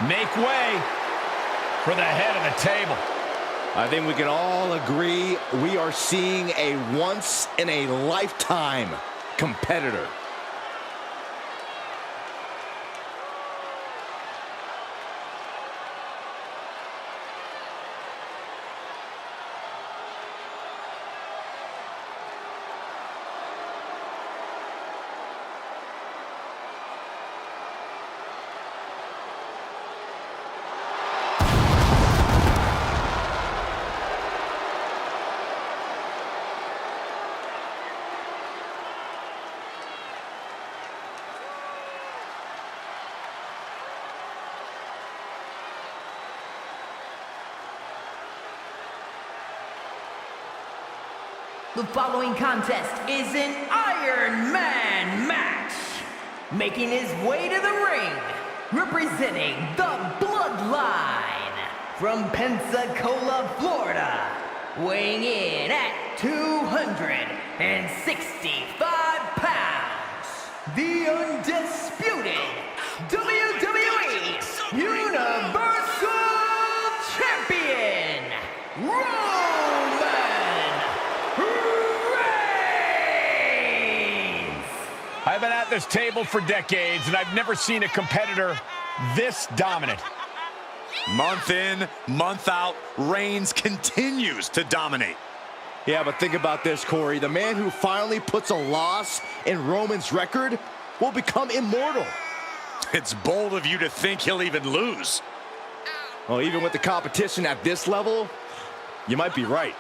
Make way for the head of the table. I think we can all agree we are seeing a once-in-a-lifetime competitor. The following contest is an Iron Man match. Making his way to the ring, representing the Bloodline from Pensacola, Florida, weighing in at 265 pounds, the undisputed WWE Universal Champion, I've been at this table for decades, and I've never seen a competitor this dominant. Month in, month out, Reigns continues to dominate. Yeah, but think about this, Corey. The man who finally puts a loss in Roman's record will become immortal. It's bold of you to think he'll even lose. Well, even with the competition at this level, you might be right.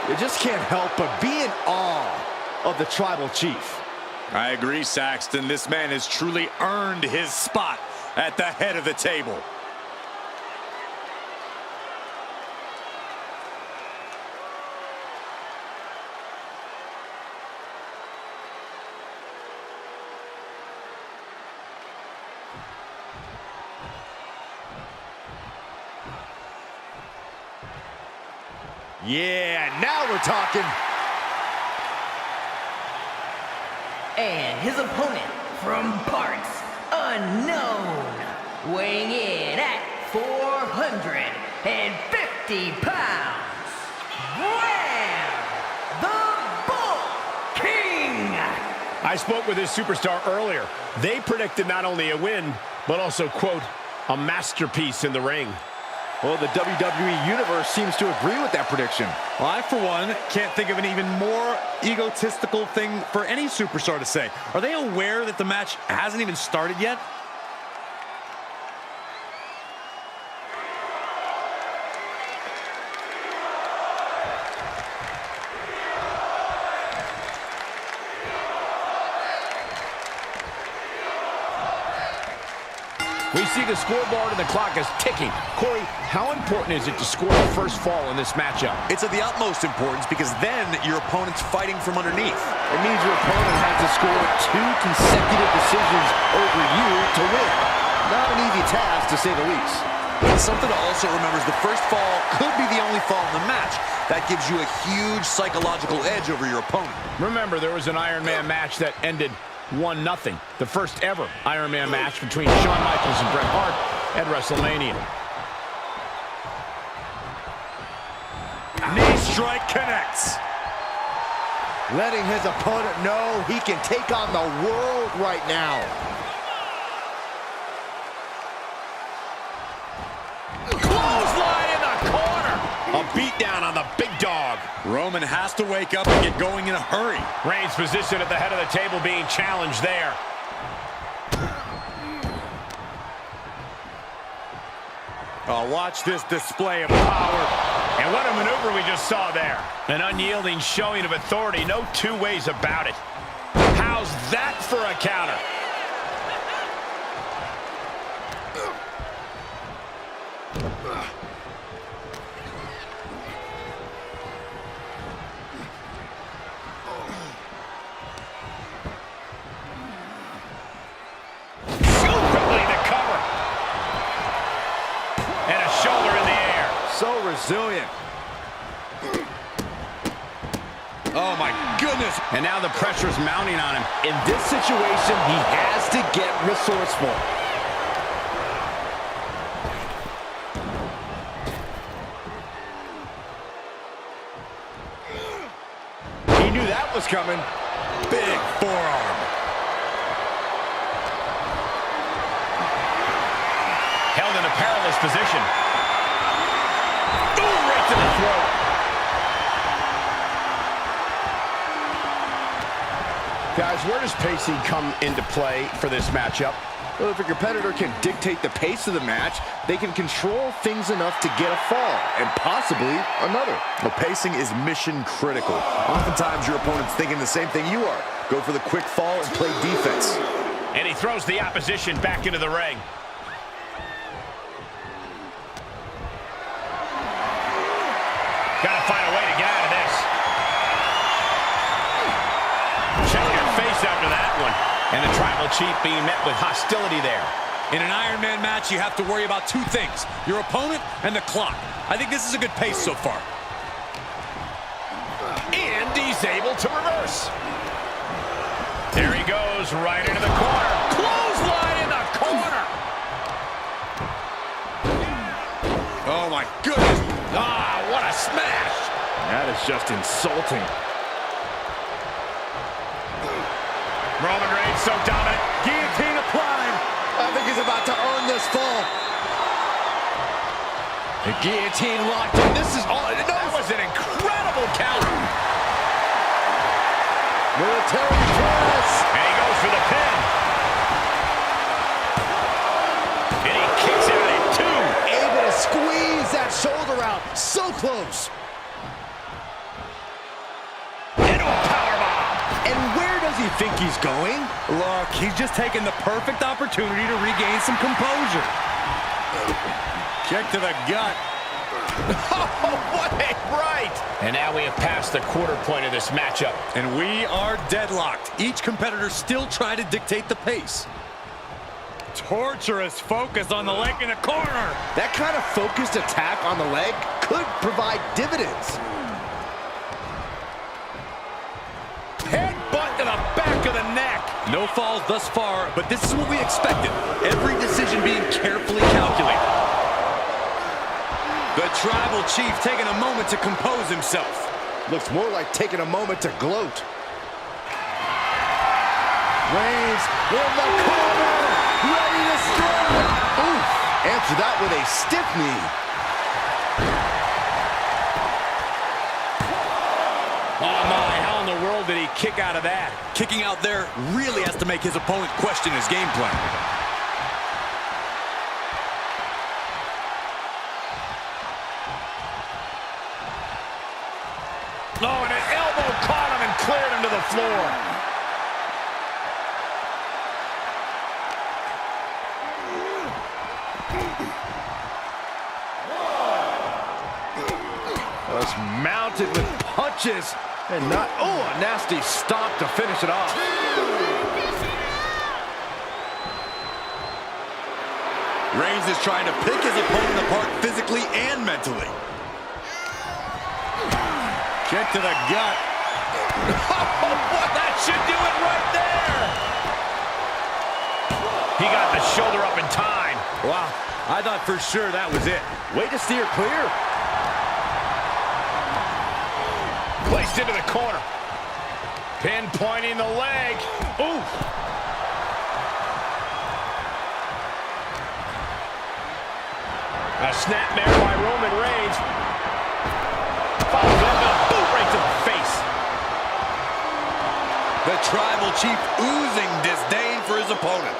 You just can't help but be in awe of the Tribal Chief. I agree, Saxton. This man has truly earned his spot at the head of the table. Yeah, now we're talking. And his opponent from parts unknown, weighing in at 450 pounds, the Bul King. I spoke with this superstar earlier. They predicted not only a win, but also, quote, a masterpiece in the ring. Well, the WWE Universe seems to agree with that prediction. Well, I, for one, can't think of an even more egotistical thing for any superstar to say. Are they aware that the match hasn't even started yet? We see the scoreboard and the clock is ticking. Corey, how important is it to score the first fall in this matchup? It's of the utmost importance because then your opponent's fighting from underneath. It means your opponent has to score 2 consecutive decisions over you to win. Not an easy task, to say the least. Something to also remember is the first fall could be the only fall in the match. That gives you a huge psychological edge over your opponent. Remember, there was an Iron Man match that ended 1-0. The first ever Iron Man match between Shawn Michaels and Bret Hart at WrestleMania. Knee strike connects. Letting his opponent know he can take on the world right now. Clothesline in the corner. A beatdown on the big dog. Roman has to wake up and get going in a hurry. Reigns' position at the head of the table being challenged there. Oh, watch this display of power. And what a maneuver we just saw there. An unyielding showing of authority, no two ways about it. How's that for a counter? So resilient. Oh my goodness. And now the pressure's mounting on him. In this situation, he has to get resourceful. He knew that was coming. Big forearm. Held in a perilous position. Right to the throat. Guys, where does pacing come into play for this matchup? Well, if a competitor can dictate the pace of the match, they can control things enough to get a fall, and possibly another. The pacing is mission critical. Oftentimes your opponent's thinking the same thing you are. Go for the quick fall and play defense. And he throws the opposition back into the ring. Gotta find a way to get out of this. Check your face after that one. And the Tribal Chief being met with hostility there. In an Iron Man match, you have to worry about 2 things. Your opponent and the clock. I think this is a good pace so far. And he's able to reverse. There he goes, right into the corner. Clothesline in the corner. Oh my goodness. Ah, what a smash! That is just insulting. Roman Reigns so dominant. Guillotine applied. I think he's about to earn this fall. The guillotine locked in. This is all. That was an incredible counter. Military press. And he goes for the pin. And he kicks out at 2. Able to squeeze that shoulder out. So close. Into a powerbomb. And where does he think he's going? Look, he's just taking the perfect opportunity to regain some composure. Kick to the gut. Oh, what a right! And now we have passed the quarter point of this matchup. And we are deadlocked. Each competitor still trying to dictate the pace. Torturous focus on the leg in the corner. That kind of focused attack on the leg could provide dividends. Headbutt to the back of the neck. No falls thus far, but this is what we expected. Every decision being carefully calculated. The Tribal Chief taking a moment to compose himself. Looks more like taking a moment to gloat. Reigns in the corner, ready to strike. Oof, answer that with a stiff knee. Oh my, how in the world did he kick out of that? Kicking out there really has to make his opponent question his game plan. Oh, and an elbow caught him and cleared him to the floor. taunted with punches and not, oh, a nasty stop to finish it off. Reigns is trying to pick his opponent apart physically and mentally. Kick to the gut. That should do it right there. He got the shoulder up in time. Wow, I thought for sure that was it. Way to steer clear. Placed into the corner. Pinpointing the leg. Ooh. A snapmare by Roman Reigns. Follows up with a boot right to the face. The tribal chief oozing disdain for his opponent.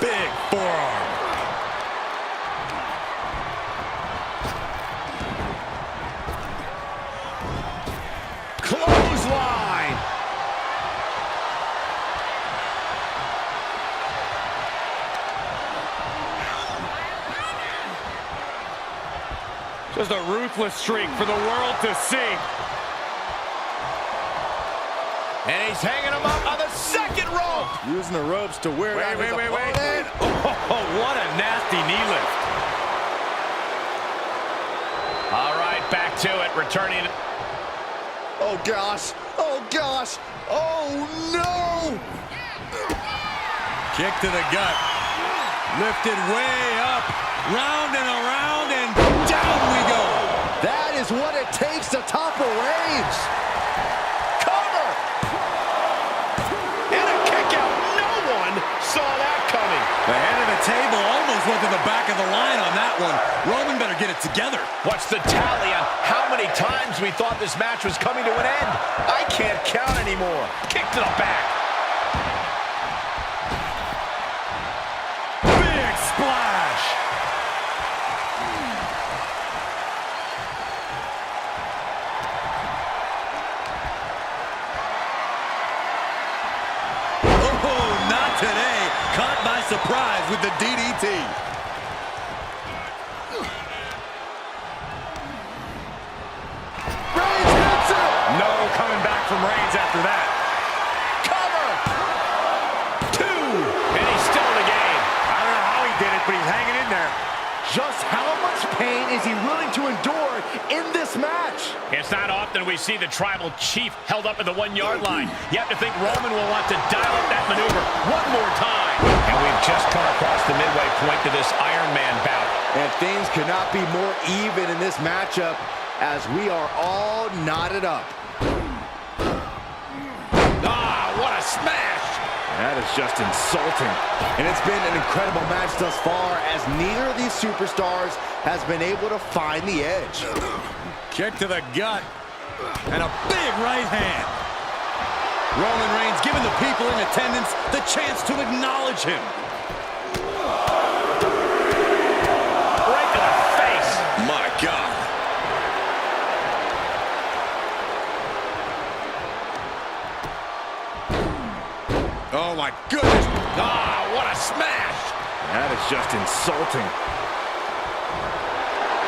Big forearm. Clothesline. Just a ruthless streak for the world to see. And he's hanging him up on the second rope. Using the ropes to wear down his Wait. opponent. Oh, what a nasty knee lift. All right, back to it. Returning. Oh, gosh. Oh, gosh. Oh, no. Kick to the gut. Lifted way up. Round and around and down we go. That is what it takes to topple Reigns. Cover. And a kick out. No one saw that coming. The head of the table almost went to the back of the line on that one. Roman better get it together. What's the tally on how many times we thought this match was coming to an end? I can't count anymore. Kick to the back. Big splash. Oh, not today. Caught by surprise with the DDT. Reigns hits it. No coming back from Reigns after that. Cover. Two. And he's still in the game. I don't know how he did it, but he's hanging in there. Just how much pain is he willing to endure in this match? It's not often we see the tribal chief held up at the 1 yard line. You have to think Roman will want to dial up that maneuver one more time. And we've just come across the midway point to this Iron Man bout. And things could not be more even in this matchup as we are all knotted up. Ah, what a smash! That is just insulting. And it's been an incredible match thus far as neither of these superstars has been able to find the edge. Kick to the gut. And a big right hand. Roman Reigns giving the people in attendance the chance to acknowledge him. Right to the face. My God. Oh, my goodness. Ah, what a smash! That is just insulting.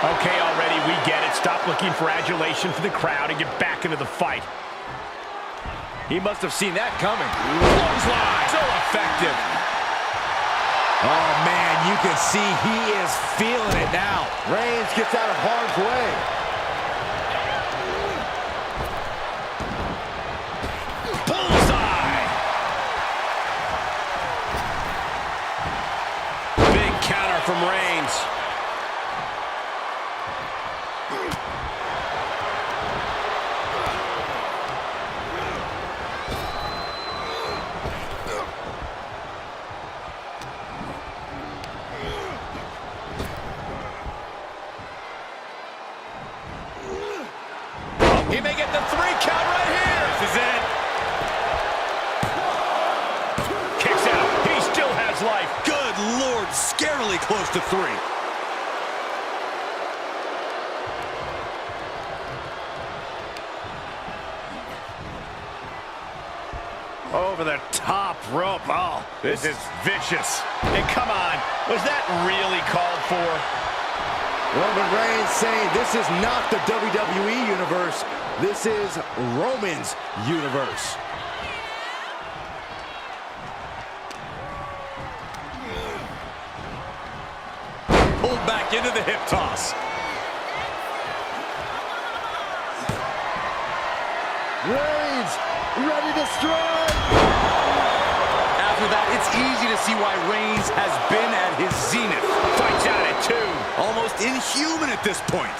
Okay, already, we get it. Stop looking for adulation from the crowd and get back into the fight. He must have seen that coming. Clothesline! So effective. Oh, man, you can see he is feeling it now. Reigns gets out of harm's way. Bullseye! Big counter from Reigns. He may get the 3 count right here. This is it. Kicks out. He still has life. Good Lord, scarily close to 3. Over the top rope. Oh, This is vicious. And come on, was that really called for? Roman Reigns saying this is not the WWE Universe. This is Roman's universe. Pulled back into the hip toss. Reigns ready to strike. After that, it's easy to see why Reigns has been at his zenith. Fights out at 2. Almost inhuman at this point.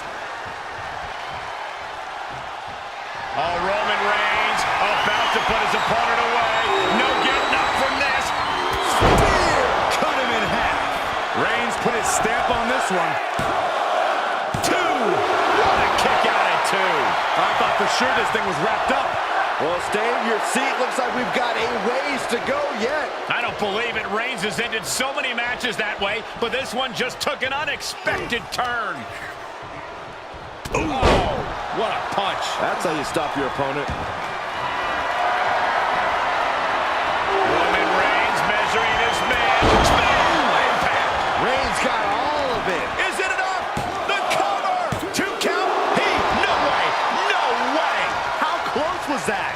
Oh, Roman Reigns about to put his opponent away. No getting up from this. Spear! Cut him in half. Reigns put his stamp on this one. 2. What a kick out at 2. I thought for sure this thing was wrapped up. Well, stay in your seat. Looks like we've got a ways to go yet. I don't believe it. Reigns has ended so many matches that way, but this one just took an unexpected turn. Oh, what a punch. That's how you stop your opponent. Roman Reigns measuring his man. Impact. Reigns got all of it. Is it enough? The cover. 2 count. No way. No way. How close was that?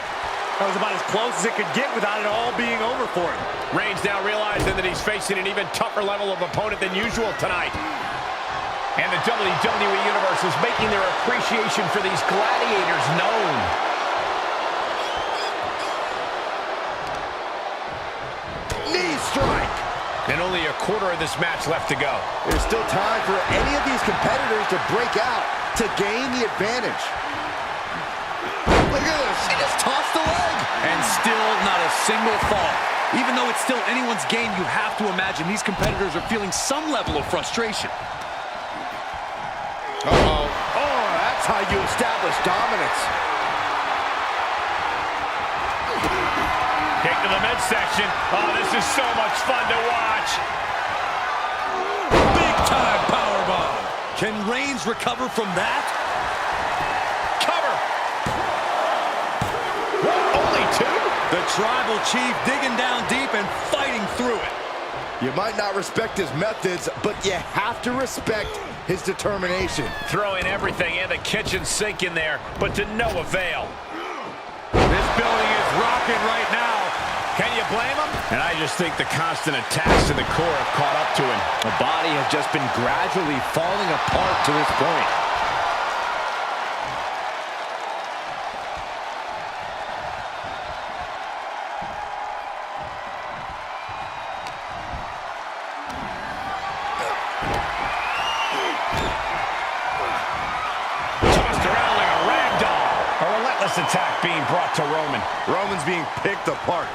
That was about as close as it could get without it all being over for him. Reigns now realizing that he's facing an even tougher level of opponent than usual tonight. And the WWE Universe is making their appreciation for these gladiators known. Knee strike. And only a quarter of this match left to go. There's still time for any of these competitors to break out to gain the advantage. Look at this. She just tossed the leg. And still not a single fall. Even though it's still anyone's game, you have to imagine these competitors are feeling some level of frustration. Uh-oh. Oh, that's how you establish dominance. Kick to the midsection. Oh, this is so much fun to watch. Big time powerbomb. Can Reigns recover from that? Cover. What, only 2? The Tribal Chief digging down deep and fighting through it. You might not respect his methods, but you have to respect his determination. Throwing everything in the kitchen sink in there, but to no avail. This building is rocking right now. Can you blame him? And I just think the constant attacks to the core have caught up to him. The body has just been gradually falling apart to this point. Attack being brought to Roman. Roman's being picked apart.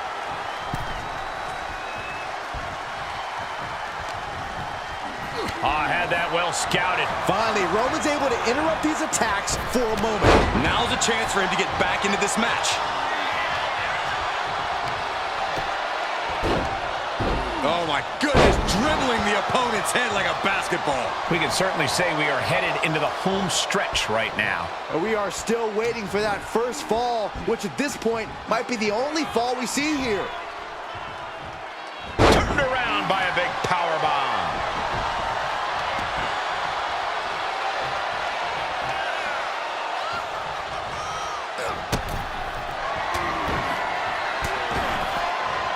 Had that well scouted. Finally, Roman's able to interrupt these attacks for a moment. Now's a chance for him to get back into this match. Oh my goodness, dribbling the opponent's head like a basketball. We can certainly say we are headed into the home stretch right now. We are still waiting for that first fall, which at this point might be the only fall we see here. Turned around by a big power bomb.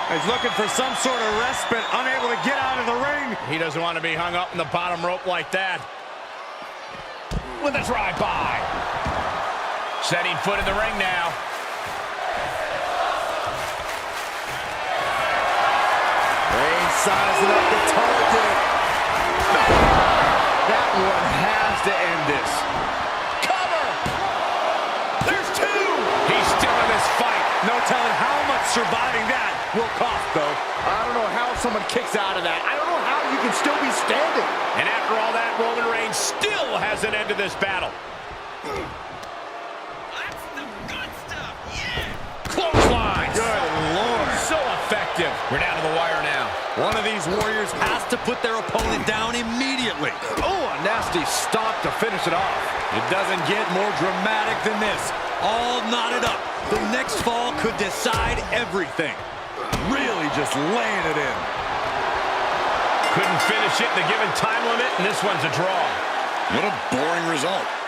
He's looking for some sort of respite, unable to get out of the ring. He doesn't want to be hung up in the bottom rope like that. With a drive-by. Setting foot in the ring now. Reigns sizing up the target. That one has to end this. Cover! There's 2! He's still in this fight. No telling how much surviving that will cost, though. I don't know how someone kicks out of that. I don't know how you can still be standing. And after all that, Roman Reigns still has an end to this battle. That's the good stuff, yeah! Clotheslines. Good Lord. So effective. We're down to the wire now. One of these warriors has to put their opponent down immediately. Oh, a nasty stop to finish it off. It doesn't get more dramatic than this. All knotted up. The next fall could decide everything. Really just laying it in. Couldn't finish it in the given time limit, and this one's a draw. What a boring result.